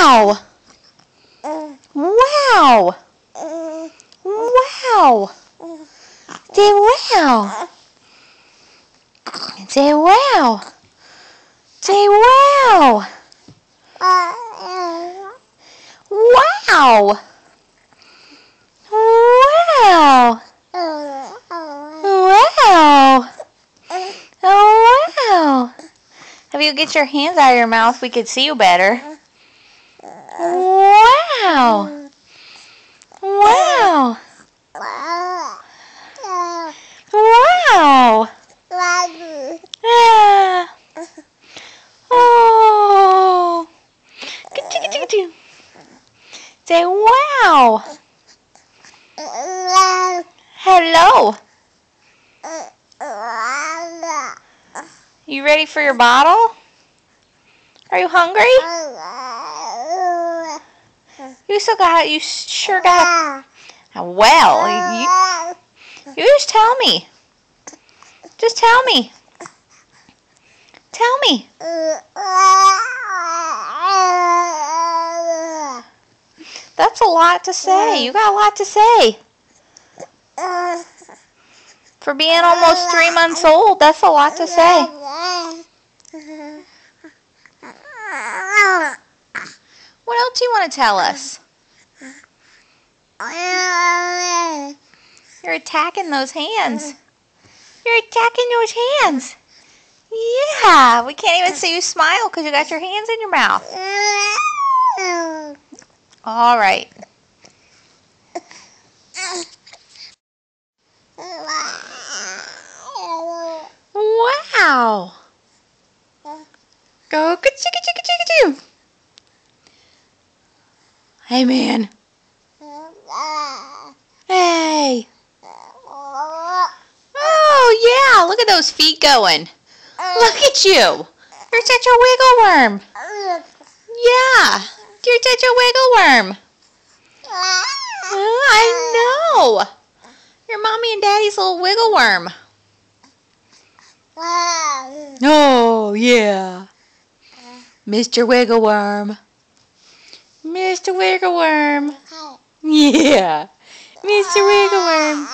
Wow! Wow! Wow! Say wow! Say wow! Say wow! Wow! Wow! Wow! Oh, wow! If you get your hands out of your mouth, we could see you better. Wow! Wow! Wow! Ah. Oh! Say wow! Hello! You ready for your bottle? Are you hungry? You sure got. Well, you just tell me. Just tell me. Tell me. That's a lot to say. You got a lot to say. For being almost 3 months old, that's a lot to say. What else do you want to tell us? You're attacking those hands. You're attacking those hands. Yeah, we can't even see you smile because you got your hands in your mouth. All right. Wow. Go ka-chicka-chicka-chicka-choo. Hey, man. Hey. Oh, yeah. Look at those feet going. Look at you. You're such a wiggle worm. Yeah. You're such a wiggle worm. I know. You're mommy and daddy's little wiggle worm. Oh, yeah. Mr. Wiggle Worm. Mr. Wiggle Worm. Yeah. Mr. Wiggle Worm.